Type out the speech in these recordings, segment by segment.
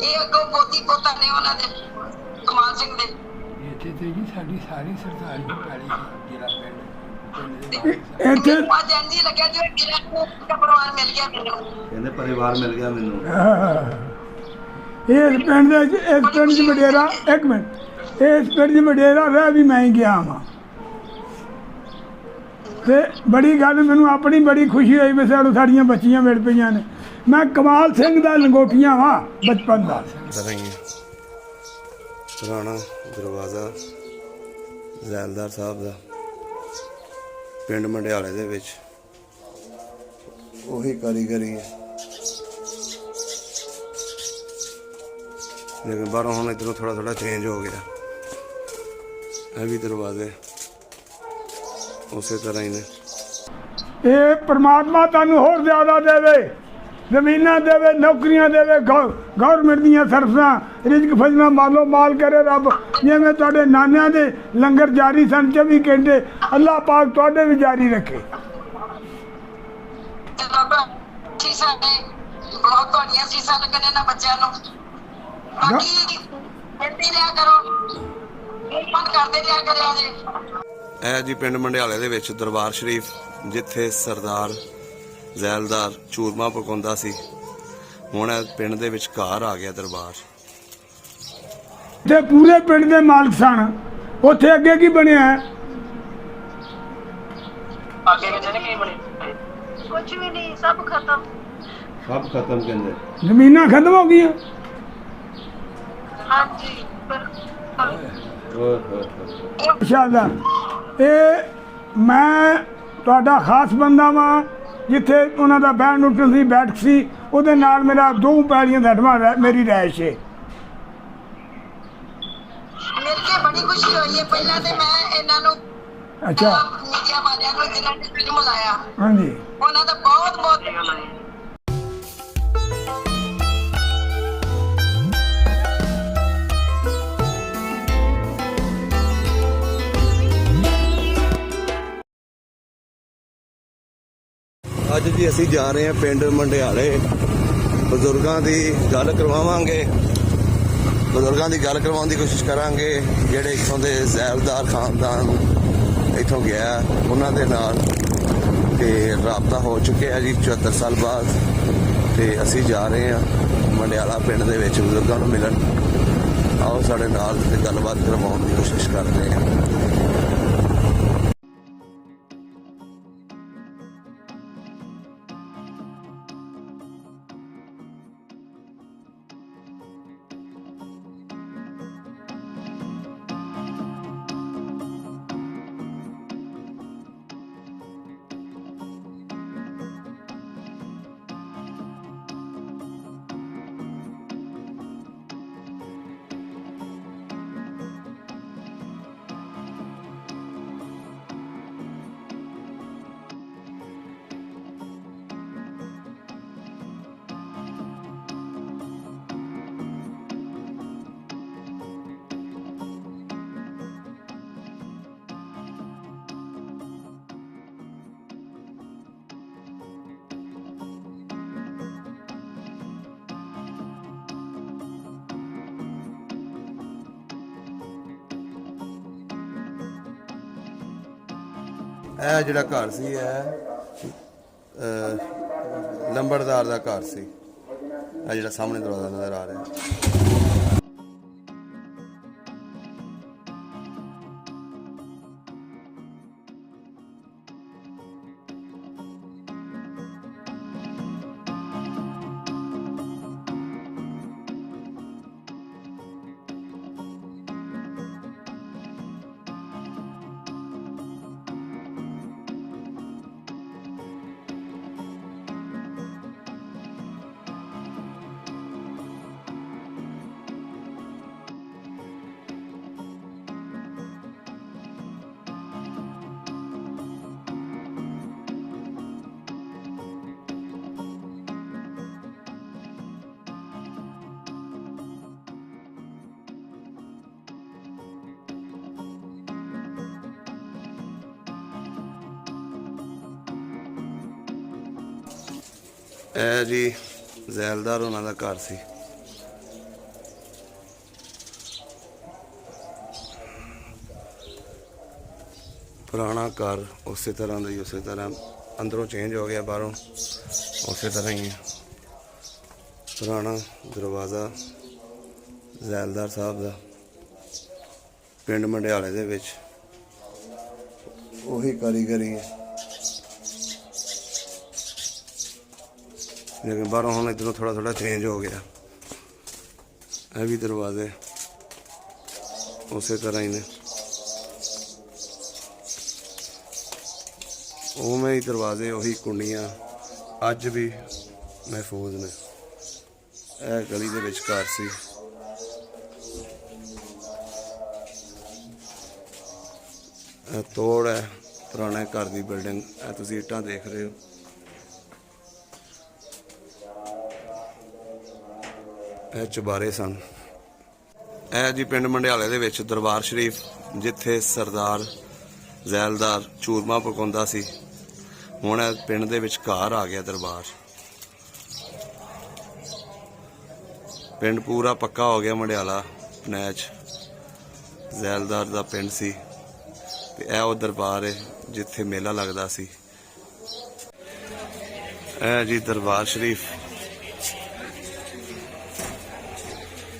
ਇਹ ਅੱਗੋਂ ਪੋਤੀ ਪੋਤਾ ਨੇ ਉਹਨਾਂ ਦੇ ਕਮਾਲ ਸਿੰਘ ਦੇ। ਇੱਥੇ ਤੇ ਜੀ ਸਾਡੀ ਸਾਰੀ ਸਰਦਾਰੀ ਪੈਲੀ ਸੀ ਜਿਹੜਾ ਪਿੰਡ ਇੱਥੇ ਅੱਜ ਇੰਝ ਲੱਗਿਆ ਜਿਵੇਂ ਮੇਰਾ ਪਰਿਵਾਰ ਮਿਲ ਗਿਆ ਮੈਨੂੰ। ਕਹਿੰਦੇ ਪਰਿਵਾਰ ਮਿਲ ਗਿਆ ਮੈਨੂੰ। ਇਸ ਪਿੰਡ ਦੇ ਇਸ ਪਿੰਡ 'ਚ ਵਡੇਰਾ ਇੱਕ ਮਿੰਟ ਇਸ ਪਿੰਡ 'ਚ ਵਡੇਰਾ ਰਹਿ ਵੀ ਮੈਂ ਹੀ ਗਿਆ ਵਾਂ ਤੇ ਬੜੀ ਗੱਲ ਮੈਨੂੰ ਆਪਣੀ ਬੜੀ ਖੁਸ਼ੀ ਹੋਈ ਵੀ ਸਾਡੀਆਂ ਬੱਚੀਆਂ ਮਿਲ ਪਈਆਂ ਨੇ। ਮੈਂ ਕਮਾਲ ਸਿੰਘ ਦਾ ਲੰਗੋਟੀਆਂ ਵਾਂ ਬਚਪਨ ਦਾ। ਪੁਰਾਣਾ ਦਰਵਾਜ਼ਾ ਜ਼ੈਲਦਾਰ ਸਾਹਿਬ ਦਾ ਪਿੰਡ ਮੰਡਿਆਲੇ ਦੇ ਵਿੱਚ ਉਹੀ ਕਾਰੀਗਰੀ ਹੈ, ਲੇਕਿਨ ਬਾਹਰੋਂ ਹੁਣ ਇੱਧਰੋਂ ਥੋੜਾ ਥੋੜਾ ਚੇਂਜ ਹੋ ਗਿਆ। ਇਹ ਵੀ ਦਰਵਾਜ਼ੇ ਉਸੇ ਤਰ੍ਹਾਂ ਹੀ ਨੇ। ਇਹ ਪ੍ਰਮਾਤਮਾ ਤੁਹਾਨੂੰ ਹੋਰ ਜ਼ਿਆਦਾ ਦੇਵੇ, ਜ਼ਮੀਨਾਂ ਦੇਵੇ, ਨੌਕਰੀਆਂ ਦੇਵੇ, ਗੌਰਮੈਂਟ ਦੀਆਂ ਸਰਫਸਾਂ, ਰਿਜ਼ਕ ਫਜਣਾ ਮਾਲੋ ਮਾਲ ਕਰੇ ਰੱਬ। ਜਿਵੇਂ ਤੁਹਾਡੇ ਨਾਨਿਆਂ ਦੇ ਲੰਗਰ ਜਾਰੀ ਸਨ 24 ਘੰਟੇ, ਅੱਲਾਹ ਪਾਕ ਤੁਹਾਡੇ ਵੀ ਜਾਰੀ ਰੱਖੇ। ਸੀਸਾਂ ਨੇ ਬਹੁਤ ਤੁਹਾਡੀਆਂ ਸੀਸਾਂ ਲੱਗਣੇ ਨਾ ਬੱਚਿਆਂ ਨੂੰ। ਬਾਕੀ ਮਿਲਦੀ ਰਿਹਾ ਕਰੋ, ਮਨ ਕਰਦੇ ਰਿਹਾ ਕਰਿਆ ਜੇ। ਇਹ ਜੀ ਪਿੰਡ ਮੰਡਿਆਲੇ ਦੇ ਵਿੱਚ ਦਰਬਾਰ ਸ਼ਰੀਫ, ਜਿੱਥੇ ਸਰਦਾਰ ਜ਼ੈਲਦਾਰ ਚੂਰਮਾ ਪਕਾਉਂਦਾ ਸੀ, ਹੁਣ ਇਹ ਪਿੰਡ ਦੇ ਵਿੱਚ ਘਰ ਆ ਗਿਆ ਦਰਬਾਰ। ਤੇ ਪੂਰੇ ਪਿੰਡ ਦੇ ਮਾਲਕ ਸਨ। ਉੱਥੇ ਅੱਗੇ ਕੀ ਬਣਿਆ? ਅੱਗੇ ਕਿਤੇ ਨਹੀਂ ਬਣੀ, ਕੁਝ ਵੀ ਨਹੀਂ, ਸਭ ਖਤਮ। ਸਭ ਖਤਮ ਕਹਿੰਦੇ। ਜ਼ਮੀਨਾਂ ਖਤਮ ਹੋ ਗਈਆਂ। ਹਾਂਜੀ ਪਰ ਇਨਸ਼ਾਅੱਲਾ ਇਹ ਮੈਂ ਤੁਹਾਡਾ ਖਾਸ ਬੰਦਾ ਵਾਂ। ਜਿੱਥੇ ਉਹਨਾਂ ਦਾ ਬੈਠ ਉੱਠਣ ਸੀ ਬੈਠਕ ਸੀ, ਉਹਦੇ ਨਾਲ ਮੇਰਾ 2 ਪੈਲੀਆਂ ਦਾ ਹਟਵਾ ਮੇਰੀ ਰਿਹਾਇਸ਼ ਹੈ। ਮਿਲ ਕੇ ਬੜੀ ਖੁਸ਼ੀ ਹੋਈ ਹੈ। ਪਹਿਲਾਂ ਤੇ ਮੈਂ ਇਹਨਾਂ ਨੂੰ ਅੱਛਾ ਮੀਡੀਆ ਵਾਲਿਆਂ ਨੂੰ ਜਿਨ੍ਹਾਂ ਨੇ ਫਿਲਮ ਲਾਇਆ, ਹਾਂਜੀ ਉਹਨਾਂ ਦਾ ਬਹੁਤ ਬਹੁਤ ਅੱਜ ਜੀ ਅਸੀਂ ਜਾ ਰਹੇ ਹਾਂ ਪਿੰਡ ਮੰਡਿਆਲੇ। ਬਜ਼ੁਰਗਾਂ ਦੀ ਗੱਲ ਕਰਵਾਵਾਂਗੇ, ਬਜ਼ੁਰਗਾਂ ਦੀ ਗੱਲ ਕਰਵਾਉਣ ਦੀ ਕੋਸ਼ਿਸ਼ ਕਰਾਂਗੇ ਜਿਹੜੇ ਇੱਥੋਂ ਦੇ ਜ਼ੈਲਦਾਰ ਖਾਨਦਾਨ ਇੱਥੋਂ ਗਿਆ, ਉਹਨਾਂ ਦੇ ਨਾਲ ਤੇ ਰਾਬਤਾ ਹੋ ਚੁੱਕਿਆ ਜੀ 74 ਸਾਲ ਬਾਅਦ। ਤੇ ਅਸੀਂ ਜਾ ਰਹੇ ਹਾਂ ਮੰਡਿਆਲਾ ਪਿੰਡ ਦੇ ਵਿੱਚ ਬਜ਼ੁਰਗਾਂ ਨੂੰ ਮਿਲਣ। ਆਓ ਸਾਡੇ ਨਾਲ ਤੇ ਗੱਲਬਾਤ ਕਰਵਾਉਣ ਦੀ ਕੋਸ਼ਿਸ਼ ਕਰਦੇ ਹਾਂ। ਇਹ ਜਿਹੜਾ ਘਰ ਸੀ ਇਹ ਲੰਬੜਦਾਰ ਦਾ ਘਰ ਸੀ। ਇਹ ਜਿਹੜਾ ਸਾਹਮਣੇ ਦਰਵਾਜ਼ਾ ਨਜ਼ਰ ਆ ਰਿਹਾ। ਇਹ ਜੀ ਜ਼ੈਲਦਾਰ ਉਹਨਾਂ ਦਾ ਘਰ ਸੀ। ਪੁਰਾਣਾ ਘਰ ਉਸੇ ਤਰ੍ਹਾਂ ਦਾ ਹੀ, ਉਸੇ ਤਰ੍ਹਾਂ ਅੰਦਰੋਂ ਚੇਂਜ ਹੋ ਗਿਆ, ਬਾਹਰੋਂ ਉਸੇ ਤਰ੍ਹਾਂ ਹੀ ਹੈ। ਪੁਰਾਣਾ ਦਰਵਾਜ਼ਾ ਜ਼ੈਲਦਾਰ ਸਾਹਿਬ ਦਾ ਪਿੰਡ ਮੰਡਿਆਲੇ ਦੇ ਵਿੱਚ, ਉਹੀ ਕਾਰੀਗਰੀ ਹੈ, ਲੇਕਿਨ ਬਾਹਰੋਂ ਹੁਣ ਇੱਧਰੋਂ ਥੋੜਾ ਥੋੜਾ ਚੇਂਜ ਹੋ ਗਿਆ। ਇਹ ਵੀ ਦਰਵਾਜ਼ੇ ਉਸੇ ਤਰ੍ਹਾਂ ਹੀ ਨੇ, ਉਵੇਂ ਹੀ ਦਰਵਾਜ਼ੇ, ਉਹੀ ਕੁੰਡੀਆਂ ਅੱਜ ਵੀ ਮਹਿਫੂਜ਼ ਨੇ। ਇਹ ਗਲੀ ਦੇ ਵਿੱਚ ਘਰ ਸੀ। ਇਹ ਤੋੜ ਹੈ ਪੁਰਾਣੇ ਘਰ ਦੀ ਬਿਲਡਿੰਗ। ਇਹ ਤੁਸੀਂ ਇੱਟਾਂ ਦੇਖ ਰਹੇ ਹੋ। ਇਹ ਚੁਬਾਰੇ ਸਨ। ਇਹ ਜੀ ਪਿੰਡ ਮੰਡਿਆਲੇ ਦੇ ਵਿੱਚ ਦਰਬਾਰ ਸ਼ਰੀਫ, ਜਿੱਥੇ ਸਰਦਾਰ ਜ਼ੈਲਦਾਰ ਚੂਰਮਾ ਪਕਾਉਂਦਾ ਸੀ। ਹੁਣ ਇਹ ਪਿੰਡ ਦੇ ਵਿੱਚ ਘਰ ਆ ਗਿਆ ਦਰਬਾਰ। ਪਿੰਡ ਪੂਰਾ ਪੱਕਾ ਹੋ ਗਿਆ ਮੰਡਿਆਲਾ ਪਨੈਚ। ਜ਼ੈਲਦਾਰ ਦਾ ਪਿੰਡ ਸੀ ਤੇ ਇਹ ਉਹ ਦਰਬਾਰ ਹੈ ਜਿੱਥੇ ਮੇਲਾ ਲੱਗਦਾ ਸੀ। ਇਹ ਜੀ ਦਰਬਾਰ ਸ਼ਰੀਫ,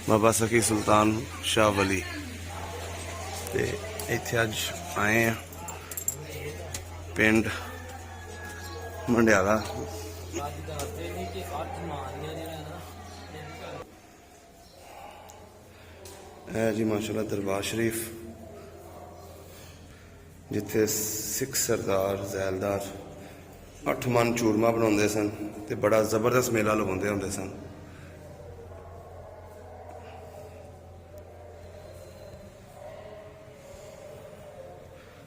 ਬਾਬਾ ਸਖੀ ਸੁਲਤਾਨ ਸ਼ਾਹ ਵਲੀ। ਤੇ ਇੱਥੇ ਅੱਜ ਆਏ ਆ ਪਿੰਡ ਮੰਡਿਆਲਾ। ਇਹ ਜੀ ਮਾਸ਼ਾਅੱਲਾ ਦਰਬਾਰ ਸ਼ਰੀਫ, ਜਿੱਥੇ ਸਿੱਖ ਸਰਦਾਰ ਜ਼ੈਲਦਾਰ 8 ਮਣ ਚੂਰਮਾ ਬਣਾਉਂਦੇ ਸਨ ਤੇ ਬੜਾ ਜ਼ਬਰਦਸਤ ਮੇਲਾ ਲਗਾਉਂਦੇ ਹੁੰਦੇ ਸਨ।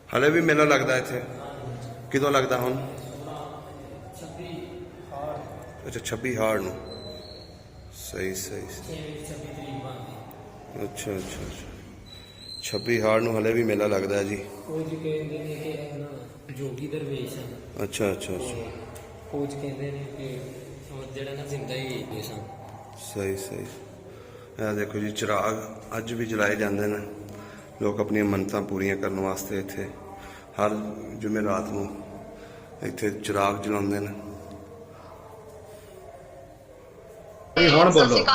ਹਲੇ ਵੀ ਮੇਲਾ ਲੱਗਦਾ ਇੱਥੇ। ਕਿਦੋਂ ਲੱਗਦਾ ਹੁਣ? ਅੱਛਾ 26 ਹਾੜ ਨੂੰ। ਸਹੀ ਸਹੀ। ਅੱਛਾ ਅੱਛਾ ਅੱਛਾ 26 ਹਾੜ ਨੂੰ ਹਲੇ ਵੀ ਮੇਲਾ ਲੱਗਦਾ ਹੈ ਜੀ। ਕੁਝ ਕਹਿੰਦੇ ਨੇ ਕਿ ਜੋਗੀ ਦਰਵੇਸ਼ ਹਨ। ਅੱਛਾ ਅੱਛਾ ਅੱਛਾ। ਕੁਝ ਕਹਿੰਦੇ ਨੇ ਕਿ ਉਹ ਜਿਹੜਾ ਨਾ ਜ਼ਿੰਦਾ ਹੀ ਵੇਚਦੇ ਸਨ। ਸਹੀ ਸਹੀ। ਇਹ ਦੇਖੋ ਜੀ ਚਿਰਾਗ ਅੱਜ ਵੀ ਜਲਾਏ ਜਾਂਦੇ ਨੇ। ਲੋਕ ਆਪਣੀਆਂ ਮੰਨਤਾਂ ਪੂਰੀਆਂ ਕਰਨ ਵਾਸਤੇ ਇੱਥੇ ਹਰ ਜੁਮੇਰਾਤ ਨੂੰ ਇੱਥੇ ਚਿਰਾਗ ਜਲਾਉਂਦੇ ਨੇ। ਹੁਣ ਬੋਲੋ।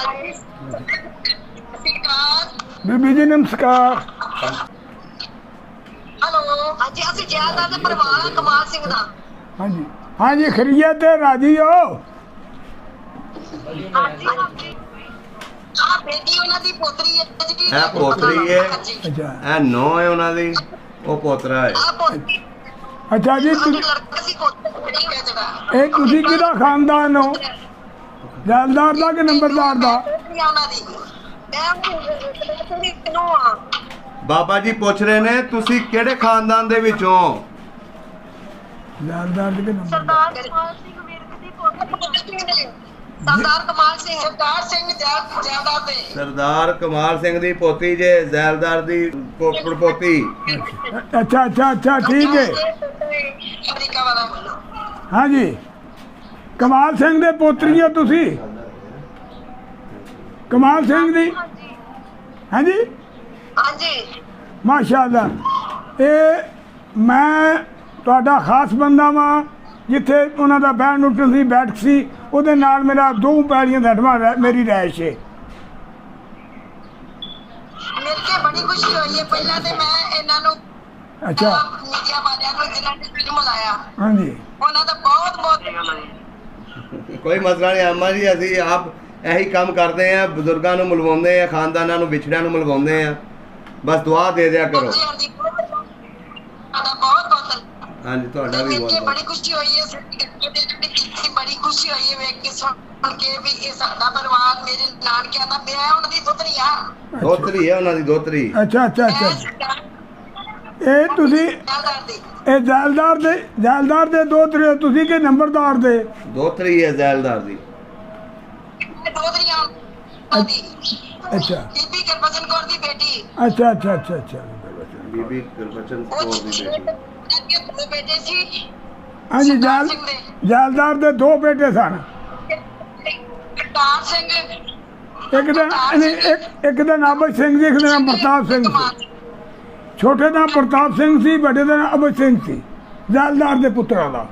ਬੀਬੀ ਜੀ ਨਮਸਕਾਰ। ਹੈਲੋ, ਹਾਂਜੀ ਅਸੀਂ ਜ਼ੈਲਦਾਰ ਦੇ ਪਰਿਵਾਰ ਆ, ਕਮਾਲ ਸਿੰਘ ਦਾ। ਹਾਂਜੀ ਹਾਂਜੀ, ਖਰੀਏ ਤੇ ਰਾਜੀ ਹੋ? ਹਾਂਜੀ ਹਾਂਜੀ। ਆ ਬੇਟੀ ਉਹਨਾਂ ਦੀ ਪੋਤਰੀ ਹੈ ਜਿਹੜੀ। ਇਹ ਪੋਤਰੀ ਹੈ। ਅੱਛਾ ਇਹ ਨੌਂ ਹੈ ਉਹਨਾਂ ਦੀ, ਉਹ ਪੋਤਰਾ ਹੈ। ਆ ਪੋਤਰੀ ਅੱਛਾ ਜੀ, ਸਾਡੀ ਲੜਕਾ ਸੀ, ਪੋਤਰੀ ਨਹੀਂ ਹੋਇਆ ਜਿਹੜਾ। ਇਹ ਤੁਸੀਂ ਕਿਹਦਾ ਖਾਨਦਾਨ ਹੋ? ਜ਼ੈਲਦਾਰ ਦਾ ਕਿ ਨੰਬਰਦਾਰ ਦਾ? ਪੋਤਰੀ ਆ ਉਹਨਾਂ ਦੀ। ਮੈਂ ਪੋਤਰੀ ਕਿਨੂੰ ਆ? ਬਾਬਾ ਜੀ ਪੁੱਛ ਰਹੇ ਨੇ ਤੁਸੀਂ ਕਿਹੜੇ ਖਾਨਦਾਨ ਦੇ ਵਿੱਚੋਂ? ਜ਼ੈਲਦਾਰ ਦੇ ਕਿ ਨੰਬਰ? ਸਰਦਾਰ ਕਮਾਲ ਸਿੰਘ ਵਿਰਕ ਦੀ ਪੋਤਰੀ। ਸਰਦਾਰ ਕਮਾਲ ਸਿੰਘ, ਸਰਦਾਰ ਸਿੰਘ ਜ਼ੈਲਦਾਰ ਦੇ। ਸਰਦਾਰ ਕਮਾਲ ਸਿੰਘ ਦੀ ਪੋਤੀ ਜੇ, ਜ਼ੈਲਦਾਰ ਦੀ ਪੋਤੀ। ਅੱਛਾ ਅੱਛਾ ਅੱਛਾ, ਠੀਕ ਹੈ। ਅਮਰੀਕਾ ਵਾਲਾ ਬੋਲੋ। ਹਾਂਜੀ, ਕਮਾਲ ਸਿੰਘ ਦੇ ਪੋਤਰੀ ਹੋ ਤੁਸੀਂ? ਕਮਾਲ ਸਿੰਘ ਦੀ? ਹਾਂਜੀ ਹਾਂਜੀ ਮਾਸ਼ਾਅੱਲਾ। ਇਹ ਮੈਂ ਤੁਹਾਡਾ ਖਾਸ ਬੰਦਾ ਵਾਂ। ਜਿੱਥੇ ਉਹਨਾਂ ਦਾ ਬੈਠ ਉੱਠਣ ਸੀ, ਬੈਠਕ ਸੀ, ਉਹਦੇ ਨਾਲ ਮੇਰਾ 2 ਪੈੜੀਆਂ ਦਾ ਹਟਵਾ ਮੇਰੀ ਰਿਹਾਇਸ਼ ਹੈ। ਮਿਲ ਕੇ ਬੜੀ ਖੁਸ਼ੀ ਹੋਈ ਹੈ। ਪਹਿਲਾਂ ਤੇ ਮੈਂ ਇਹਨਾਂ ਨੂੰ ਅੱਛਾ ਮੀਡੀਆ ਵਾਲਿਆਂ ਨੂੰ ਜਿਨ੍ਹਾਂ ਨੇ ਫਿਲਮ ਲਾਇਆ, ਹਾਂਜੀ ਉਹਨਾਂ ਦਾ ਬਹੁਤ ਬਹੁਤ ਕੋਈ ਮਸਲਾ ਨਹੀਂ ਅੰਮਾ ਜੀ, ਅਸੀਂ ਆਪ ਇਹੀ ਕੰਮ ਕਰਦੇ ਆ, ਬਜ਼ੁਰਗਾਂ ਨੂੰ ਮਿਲਵਾਉਂਦੇ ਆ, ਖਾਨਦਾਨਾਂ ਨੂੰ, ਵਿਛੜਿਆਂ ਨੂੰ ਮਿਲਵਾਉਂਦੇ ਆ। ਬਸ ਦੁਆ ਦੇ ਦਿਆ ਕਰੋ। ਹਾਂਜੀ ਹਾਂਜੀ, ਤੁਹਾਡਾ ਬਹੁਤ ਬਹੁਤ ਹਾਂਜੀ ਤੁਹਾਡਾ ਵੀ ਮਿਲ ਬਹੁਤ ਕੇ ਬਹੁਤ। ਬੜੀ ਖੁਸ਼ੀ ਹੋਈ ਹੈ। ਕੀਤੀ ਬੜੀ ਖੁਸ਼ੀ ਹੋਈ ਹੈ ਵੇਖ ਕੇ, ਸੁਣ ਕੇ ਵੀ ਇਹ ਸਾਡਾ ਪਰਿਵਾਰ ਮੇਰੇ ਨਾਨਕਿਆਂ ਦਾ। ਮੈਂ ਉਹਨਾਂ ਦੀ ਦੋਤਰੀ ਆ। ਦੋਤਰੀ ਹੈ ਉਹਨਾਂ ਦੀ, ਦੋਤਰੀ। ਅੱਛਾ ਅੱਛਾ ਅੱਛਾ। ਮੈਂ ਸਰਦਾਰ ਇਹ ਤੁਸੀਂ ਦੀ ਇਹ ਜ਼ੈਲਦਾਰ ਦੇ ਦੋਤਰੇ ਹੋ ਤੁਸੀਂ ਕਿ ਨੰਬਰਦਾਰ ਦੇ? ਦੋਤਰੀ ਹੈ ਜ਼ੈਲਦਾਰ ਦੀ। ਦੋਤਰੀਆਂ ਦੀ ਅੱਛਾ ਬੀਬੀ ਗੁਰਬਚਨ ਕੌਰ ਦੀ ਬੇਟੀ। ਅੱਛਾ ਅੱਛਾ ਅੱਛਾ ਅੱਛਾ। ਬੀਬੀ ਗੁਰਬਚਨ ਉਹ ਕੌਰ ਦੀ ਬੇਟੀ। ਉਹਨਾਂ ਦੇ 2 ਬੇਟੇ ਸੀ। ਹਾਂਜੀ, ਸਰਦਾਰ ਸਿੰਘ ਦੇ, ਜ਼ੈਲਦਾਰ ਦੇ 2 ਬੇਟੇ ਸਨ। ਕਰਤਾਰ ਸਿੰਘ, ਇੱਕ ਦਾ ਨਾਬਜ ਸਿੰਘ ਜੀ, ਇੱਕ ਦਾ ਨਾਮ ਪ੍ਰਤਾਪ ਸਿੰਘ ਸੀ। ਛੋਟੇ ਦਾ ਪ੍ਰਤਾਪ ਸਿੰਘ ਸੀ, ਵੱਡੇ ਦਾ ਅਮਰ ਸਿੰਘ ਸੀ, ਜ਼ੈਲਦਾਰ ਦੇ ਪੁੱਤਰਾਂ ਦਾ।